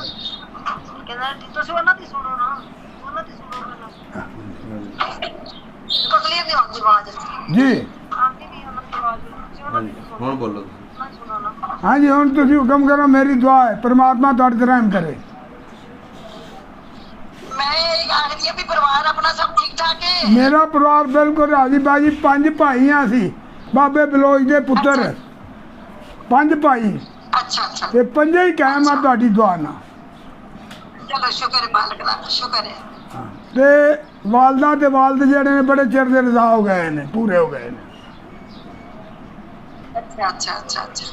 ਕਹਿੰਦਾ ਤੁਸੀਂ ਉਹਨਾਂ ਦੀ ਸੁਣੋ ਨਾ, ਉਹਨਾਂ ਦੀ ਸੁਣੋ ਪਹਿਲਾਂ। ਕਲੀਅਰ ਨਹੀਂ ਆਉਂਦੀ ਆਵਾਜ਼। ਜੀ ਆਂਦੀ ਵੀ ਉਹਨਾਂ ਦੀ ਆਵਾਜ਼ ਤੁਸੀਂ ਉਹਨਾਂ ਦੀ ਹਾਂਜੀ ਸੁਣੋ ਹੁਣ ਬੋਲੋ। ਨਾ ਸੁਣੋ ਨਾ। ਹਾਂਜੀ ਹੁਣ ਤੁਸੀਂ ਹੁਕਮ ਕਰੋ, ਮੇਰੀ ਦੁਆ ਹੈ ਪਰਮਾਤਮਾ ਤੁਹਾਡੇ ਤੇ ਰਹਿਮ ਕਰੇ। ਮੈਂ ਇਹ ਆਖਦੀ ਹਾਂ ਵੀ ਪਰਿਵਾਰ ਆਪਣਾ ਸਭ ਠੀਕ ਠਾਕ ਹੈ? ਮੇਰਾ ਪਰਿਵਾਰ ਬਿਲਕੁਲ ਰਾਜੀ ਬਾਜੀ। 5 ਭਾਈ ਹਾਂ ਅਸੀਂ, ਬਾਬੇ ਬਲੋਚ ਦੇ ਪੁੱਤਰ 5 ਭਾਈ, ਅੱਛਾ ਅੱਛਾ। ਤੇ 5 ਹੀ ਕਾਇਮ ਆ ਤੁਹਾਡੀ ਦੁਆ ਨਾਲ। ਚਲੋ ਸ਼ੁਕਰ ਹੈ ਮਾਲਕ ਦਾ, ਸ਼ੁਕਰ ਹੈ। ਤੇ ਵਾਲਦਾ ਤੇ ਵਾਲਦ ਜਿਹੜੇ ਨੇ ਬੜੇ ਚਿਰ ਦੇ ਰਜ਼ਾ ਹੋ ਗਏ ਨੇ, ਪੂਰੇ ਹੋ ਗਏ ਨੇ। ਅੱਛਾ ਅੱਛਾ ਅੱਛਾ ਅੱਛਾ।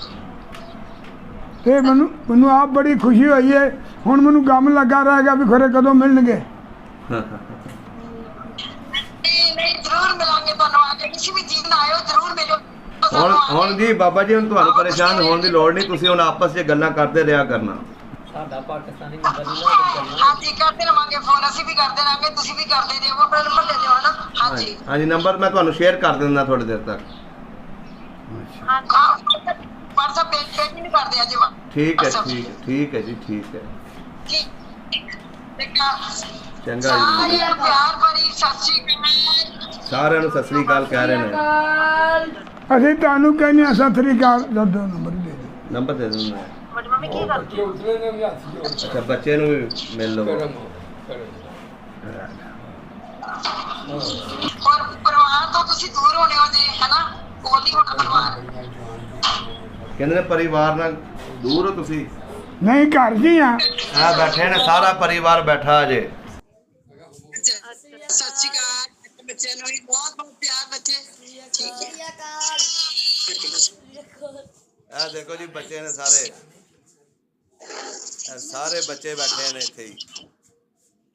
ਤੇ ਮੈਨੂੰ ਆਪ ਬੜੀ ਖੁਸ਼ੀ ਹੋਈ ਹੈ। ਹੁਣ ਮੈਨੂੰ ਗਮ ਲੱਗਾ ਰਹੇਗਾ ਵੀ ਖਰੇ ਕਦੋਂ ਮਿਲਣਗੇ। ਨਹੀਂ ਜ਼ਰੂਰ ਮਿਲਾਂਗੇ ਤੁਹਾਨੂੰ, ਆ ਕੇ ਕਿਸੇ ਵੀ ਚੀਜ਼ ਨਾਲ ਆਇਓ, ਜ਼ਰੂਰ ਮਿਲਿਓ ਹੁਣ ਜੀ ਬਾਬਾ ਜੀ ਹੁਣ ਤੁਹਾਨੂੰ ਪਰੇਸ਼ਾਨ ਹੋਣ ਦੀ ਲੋੜ ਨਹੀਂ, ਤੁਸੀਂ ਹੁਣ ਆਪਸ 'ਚ ਗੱਲਾਂ ਕਰਦੇ ਰਿਹਾ ਕਰਨਾ। ਸਾਡਾ ਪਾਕਿਸਤਾਨੀ ਨੰਬਰ ਨਹੀਂ ਨਾ ਚੱਲਣਾ। ਹਾਂਜੀ ਕਰਦੇ ਰਵਾਂਗੇ ਫੋਨ, ਅਸੀਂ ਵੀ ਕਰਦੇ ਰਹਾਂਗੇ, ਤੁਸੀਂ ਵੀ ਕਰਦੇ ਰਹੋ। ਆਪਣਾ ਨੰਬਰ ਦੇ ਦਿਓ ਨਾ। ਹਾਂਜੀ ਹਾਂਜੀ ਨੰਬਰ ਮੈਂ ਤੁਹਾਨੂੰ ਸ਼ੇਅਰ ਕਰ ਦਿੰਦਾ ਥੋੜੀ ਦੇਰ ਤੱਕ। ਹਾਂ WhatsApp ਪੇਜ ਨਹੀਂ ਕਰਦੇ ਅੱਜ। ਠੀਕ ਹੈ ਠੀਕ ਹੈ ਠੀਕ ਹੈ ਜੀ ਠੀਕ ਹੈ। ਚੰਗਾ ਜੀ। ਸਾਰਿਆਂ ਨੂੰ ਪਿਆਰ ਭਰੀ ਸਤਿ ਸ਼੍ਰੀ ਅਕਾਲ। ਸਾਰਿਆਂ ਨੂੰ ਸਤਿ ਸ੍ਰੀ ਅਕਾਲ ਕਹਿ ਰਹੇ ਨੇ। ਅਸੀਂ ਤੁਹਾਨੂੰ ਕਹਿੰਦੇ ਹਾਂ ਸਤਿ ਸ੍ਰੀ ਅਕਾਲ। ਦੱਸੋ ਨੰਬਰ ਦੇ ਦਿਓ। ਨੰਬਰ ਦੇ ਦਿੰਦਾ। ਵੱਡੀ ਮੰਮੀ ਕੀ ਕਰਦੀ? ਬੱਚੇ ਉਤਰੇ ਨੇ ਵੀ ਹੱਥ ਜੋੜ ਅੱਛਾ ਬੱਚੇ ਨੂੰ ਵੀ ਮਿਲ ਲਓ। ਕਰਮ ਔਰ ਪਰਿਵਾਰ ਤੋਂ ਤੁਸੀਂ ਦੂਰ ਹੋਣੇ ਹੋ ਜੀ, ਹੈ ਨਾ? ਕੋਲ ਨਹੀਂ ਹੋਣਾ ਪਰਿਵਾਰ। ਕਹਿੰਦੇ ਨੇ ਪਰਿਵਾਰ ਨਾਲ ਦੂਰ ਹੋ ਤੁਸੀਂ। ਨਹੀਂ ਘਰ ਜੀ ਆ। ਆ ਬੈਠੇ ਨੇ ਸਾਰਾ ਪਰਿਵਾਰ ਬੈਠਾ ਅਜੇ। ਸਤਿ ਸ਼੍ਰੀ ਅਕਾਲ ਬੱਚਿਆਂ ਨੂੰ ਵੀ ਬਹੁਤ ਬਹੁਤ ਪਿਆਰ ਬੱਚੇ। ਠੀਕ ਹੈ। ਆ ਦੇਖੋ ਜੀ ਬੱਚੇ ਨੇ ਸਾਰੇ, ਇਹ ਸਾਰੇ ਬੱਚੇ ਬੈਠੇ ਨੇ ਇੱਥੇ ਹੀ।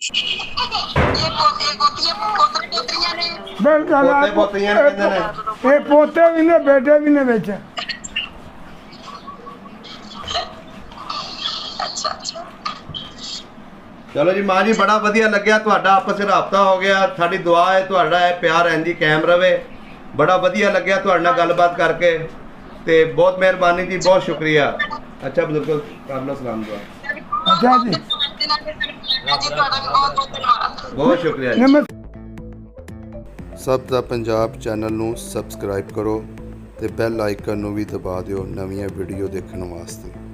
ਇਹ ਪੋਤੀਆਂ ਪੋਤਰੀਆਂ ਨੇ। ਬਿਲਕੁਲ ਪੋਤੇ ਪੋਤੀਆਂ ਨੇ ਕਹਿੰਦੇ ਨੇ। ਇਹ ਪੋਤੇ ਵੀ ਨੇ ਬੇਟੇ ਵੀ ਨੇ ਵਿੱਚ। ਅੱਛਾ ਅੱਛਾ ਚਲੋ ਜੀ ਮਾਂ ਜੀ, ਬੜਾ ਵਧੀਆ ਲੱਗਿਆ ਤੁਹਾਡਾ ਆਪਸ ਵਿੱਚ ਰਾਬਤਾ ਹੋ ਗਿਆ। ਸਾਡੀ ਦੁਆ ਹੈ ਤੁਹਾਡਾ ਇਹ ਪਿਆਰ ਇੰਝ ਹੀ ਕਾਇਮ ਰਵੇ। ਬੜਾ ਵਧੀਆ ਲੱਗਿਆ ਤੁਹਾਡੇ ਨਾਲ ਗੱਲਬਾਤ ਕਰਕੇ ਤੇ ਬਹੁਤ ਮਿਹਰਬਾਨੀ ਜੀ, ਬਹੁਤ ਸ਼ੁਕਰੀਆ। ਅੱਛਾ ਬਜ਼ੁਰਗੋ, ਕਰ ਲਓ ਸਲਾਮ ਦੁਆ। ਅੱਛਾ ਜੀ, ਜੀ ਤੁਹਾਡਾ ਵੀ ਬਹੁਤ ਬਹੁਤ ਧੰਨਵਾਦ। ਬਹੁਤ ਸ਼ੁਕਰੀਆ ਜੀ। ਨਮਸਤੇ। ਸਭ ਦਾ ਪੰਜਾਬ ਚੈਨਲ ਨੂੰ ਸਬਸਕ੍ਰਾਈਬ ਕਰੋ ਤੇ ਬੈਲ ਆਈਕਨ ਨੂੰ ਵੀ ਦਬਾ ਦਿਓ ਨਵੀਆਂ ਵੀਡੀਓ ਦੇਖਣ ਵਾਸਤੇ।